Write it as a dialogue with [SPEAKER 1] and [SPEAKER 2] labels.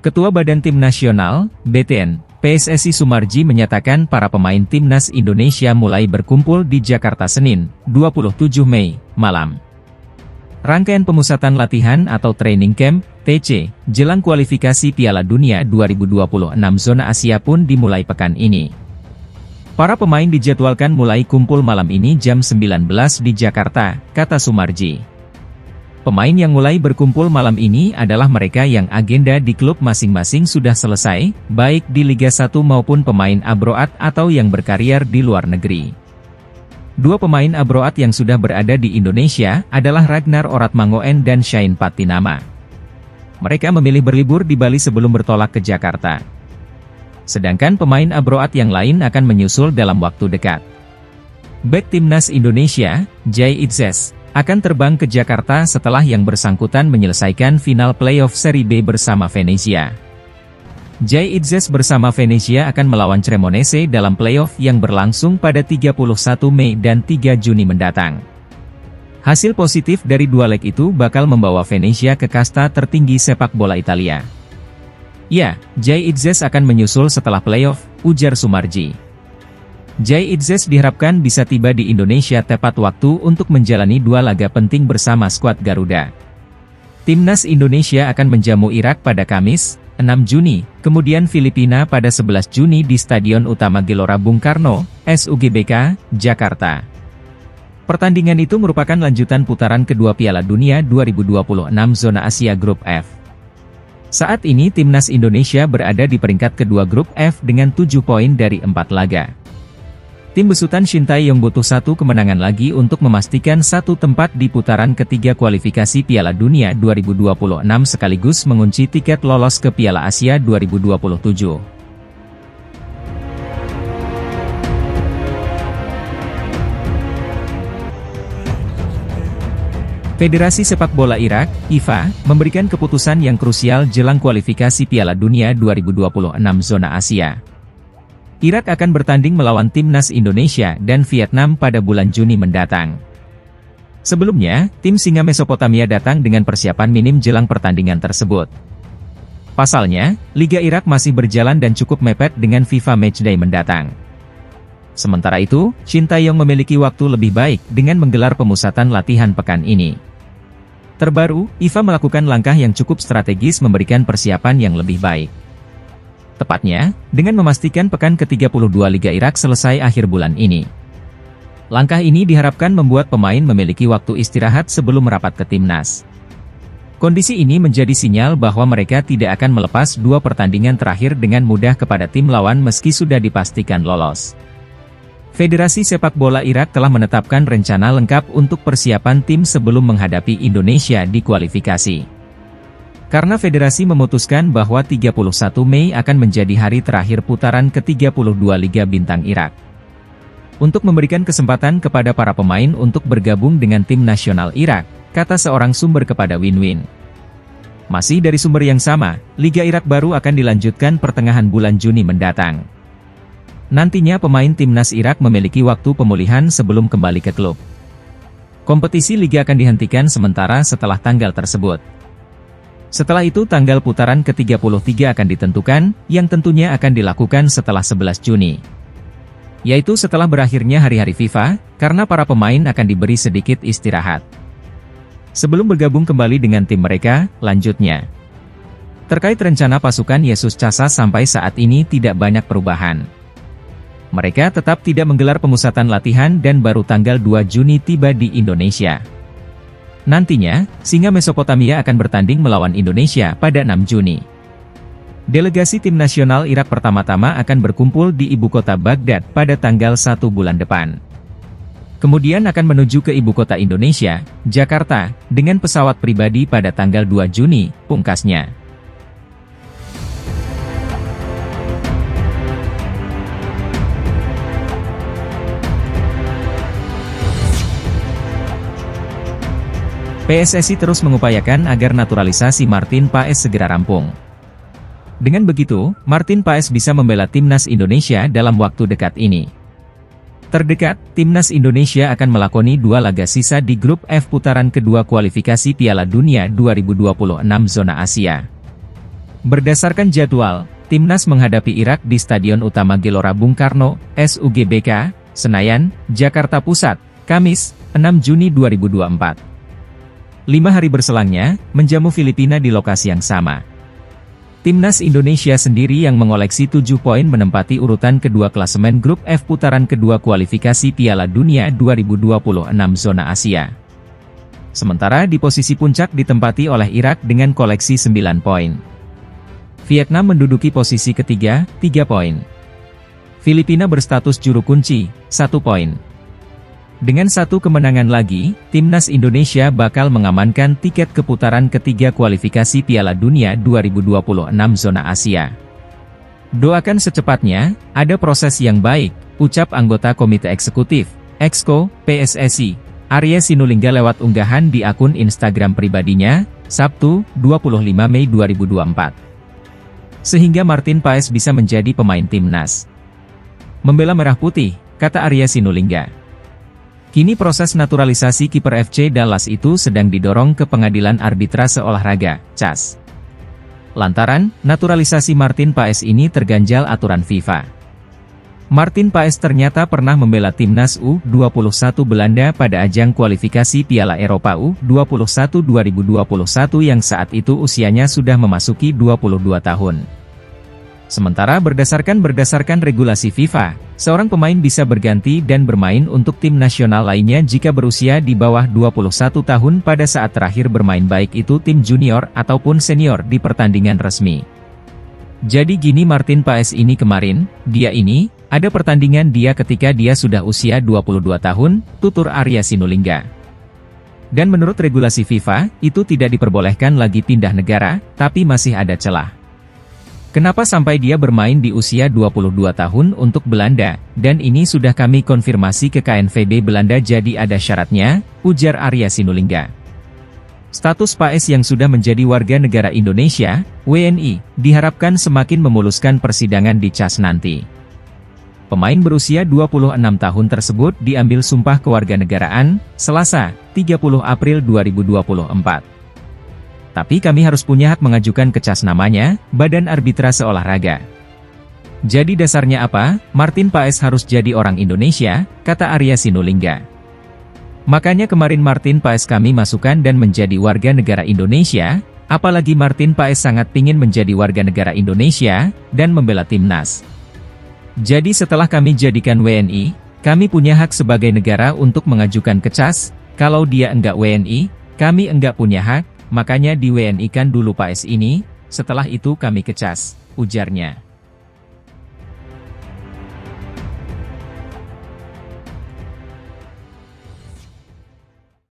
[SPEAKER 1] Ketua Badan Tim Nasional, BTN, PSSI Sumarji menyatakan para pemain Timnas Indonesia mulai berkumpul di Jakarta Senin, 27 Mei, malam. Rangkaian pemusatan latihan atau training camp, TC, jelang kualifikasi Piala Dunia 2026 zona Asia pun dimulai pekan ini. Para pemain dijadwalkan mulai kumpul malam ini jam 19 di Jakarta, kata Sumarji. Pemain yang mulai berkumpul malam ini adalah mereka yang agenda di klub masing-masing sudah selesai, baik di Liga 1 maupun pemain abroad atau yang berkarier di luar negeri. Dua pemain abroad yang sudah berada di Indonesia adalah Ragnar Oratmangoen dan Shane Patinama. Mereka memilih berlibur di Bali sebelum bertolak ke Jakarta. Sedangkan pemain abroad yang lain akan menyusul dalam waktu dekat. Bek Timnas Indonesia, Jay Itzes, akan terbang ke Jakarta setelah yang bersangkutan menyelesaikan final playoff Serie B bersama Venezia. Jay Itzes bersama Venezia akan melawan Cremonese dalam playoff yang berlangsung pada 31 Mei dan 3 Juni mendatang. Hasil positif dari dua leg itu bakal membawa Venezia ke kasta tertinggi sepak bola Italia. Ya, Jay Itzes akan menyusul setelah playoff, ujar Sumarji. Jay Itzes diharapkan bisa tiba di Indonesia tepat waktu untuk menjalani dua laga penting bersama skuad Garuda. Timnas Indonesia akan menjamu Irak pada Kamis, 6 Juni, kemudian Filipina pada 11 Juni di Stadion Utama Gelora Bung Karno, SUGBK, Jakarta. Pertandingan itu merupakan lanjutan putaran kedua Piala Dunia 2026 zona Asia Grup F. Saat ini Timnas Indonesia berada di peringkat kedua Grup F dengan 7 poin dari 4 laga. Tim besutan Sintayong butuh satu kemenangan lagi untuk memastikan satu tempat di putaran ketiga kualifikasi Piala Dunia 2026 sekaligus mengunci tiket lolos ke Piala Asia 2027. Federasi Sepak Bola Irak, IFA, memberikan keputusan yang krusial jelang kualifikasi Piala Dunia 2026 zona Asia. Irak akan bertanding melawan Timnas Indonesia dan Vietnam pada bulan Juni mendatang. Sebelumnya, tim Singa Mesopotamia datang dengan persiapan minim jelang pertandingan tersebut. Pasalnya, Liga Irak masih berjalan dan cukup mepet dengan FIFA Matchday mendatang. Sementara itu, Sintayong memiliki waktu lebih baik dengan menggelar pemusatan latihan pekan ini. Terbaru, IFA melakukan langkah yang cukup strategis memberikan persiapan yang lebih baik. Tepatnya, dengan memastikan pekan ke-32 Liga Irak selesai akhir bulan ini. Langkah ini diharapkan membuat pemain memiliki waktu istirahat sebelum merapat ke timnas. Kondisi ini menjadi sinyal bahwa mereka tidak akan melepas dua pertandingan terakhir dengan mudah kepada tim lawan meski sudah dipastikan lolos. Federasi Sepak Bola Irak telah menetapkan rencana lengkap untuk persiapan tim sebelum menghadapi Indonesia di kualifikasi. Karena federasi memutuskan bahwa 31 Mei akan menjadi hari terakhir putaran ke-32 Liga Bintang Irak. Untuk memberikan kesempatan kepada para pemain untuk bergabung dengan tim nasional Irak, kata seorang sumber kepada Win-Win. Masih dari sumber yang sama, Liga Irak baru akan dilanjutkan pertengahan bulan Juni mendatang. Nantinya pemain timnas Irak memiliki waktu pemulihan sebelum kembali ke klub. Kompetisi Liga akan dihentikan sementara setelah tanggal tersebut. Setelah itu tanggal putaran ke-33 akan ditentukan, yang tentunya akan dilakukan setelah 11 Juni. Yaitu setelah berakhirnya hari-hari FIFA, karena para pemain akan diberi sedikit istirahat. Sebelum bergabung kembali dengan tim mereka, lanjutnya. Terkait rencana pasukan Yesus Casa sampai saat ini tidak banyak perubahan. Mereka tetap tidak menggelar pemusatan latihan dan baru tanggal 2 Juni tiba di Indonesia. Nantinya, Singa Mesopotamia akan bertanding melawan Indonesia pada 6 Juni. Delegasi tim nasional Irak pertama-tama akan berkumpul di ibu kota Baghdad pada tanggal 1 bulan depan. Kemudian akan menuju ke ibu kota Indonesia, Jakarta, dengan pesawat pribadi pada tanggal 2 Juni, pungkasnya. PSSI terus mengupayakan agar naturalisasi Martin Paes segera rampung. Dengan begitu, Martin Paes bisa membela timnas Indonesia dalam waktu dekat ini. Terdekat, timnas Indonesia akan melakoni 2 laga sisa di grup F putaran kedua kualifikasi Piala Dunia 2026 zona Asia. Berdasarkan jadwal, timnas menghadapi Irak di Stadion Utama Gelora Bung Karno, SUGBK, Senayan, Jakarta Pusat, Kamis, 6 Juni 2024. 5 hari berselangnya, menjamu Filipina di lokasi yang sama. Timnas Indonesia sendiri yang mengoleksi 7 poin menempati urutan kedua klasemen grup F putaran kedua kualifikasi Piala Dunia 2026 zona Asia. Sementara di posisi puncak ditempati oleh Irak dengan koleksi 9 poin. Vietnam menduduki posisi ketiga, 3 poin. Filipina berstatus juru kunci, 1 poin. Dengan 1 kemenangan lagi, timnas Indonesia bakal mengamankan tiket ke putaran ketiga kualifikasi Piala Dunia 2026 zona Asia. Doakan secepatnya, ada proses yang baik, ucap anggota Komite Eksekutif, Exco, PSSI, Arya Sinulinga lewat unggahan di akun Instagram pribadinya, Sabtu, 25 Mei 2024. Sehingga Martin Paes bisa menjadi pemain timnas. Membela merah putih, kata Arya Sinulinga. Kini proses naturalisasi kiper FC Dallas itu sedang didorong ke Pengadilan Arbitrase Olahraga, CAS. Lantaran, naturalisasi Martin Paes ini terganjal aturan FIFA. Martin Paes ternyata pernah membela timnas U21 Belanda pada ajang kualifikasi Piala Eropa U21 2021 yang saat itu usianya sudah memasuki 22 tahun. Sementara berdasarkan regulasi FIFA, seorang pemain bisa berganti dan bermain untuk tim nasional lainnya jika berusia di bawah 21 tahun pada saat terakhir bermain baik itu tim junior ataupun senior di pertandingan resmi. Jadi gini Martin Paes ini kemarin, ada pertandingan dia ketika dia sudah usia 22 tahun, tutur Arya Sinulinga. Dan menurut regulasi FIFA, itu tidak diperbolehkan lagi pindah negara, tapi masih ada celah. Kenapa sampai dia bermain di usia 22 tahun untuk Belanda, dan ini sudah kami konfirmasi ke KNVB Belanda jadi ada syaratnya, ujar Arya Sinulinga. Status Paes yang sudah menjadi warga negara Indonesia, WNI, diharapkan semakin memuluskan persidangan di CAS nanti. Pemain berusia 26 tahun tersebut diambil sumpah kewarganegaraan, Selasa, 30 April 2024. Tapi kami harus punya hak mengajukan ke CAS namanya, Badan Arbitrase Olahraga. Jadi dasarnya apa? Martin Paes harus jadi orang Indonesia, kata Arya Sinulinga. Makanya kemarin Martin Paes kami masukkan dan menjadi warga negara Indonesia, apalagi Martin Paes sangat pingin menjadi warga negara Indonesia, dan membela timnas. Jadi setelah kami jadikan WNI, kami punya hak sebagai negara untuk mengajukan ke CAS, kalau dia enggak WNI, kami enggak punya hak, makanya di WNI kan dulu Paes ini, setelah itu kami ke CAS, ujarnya.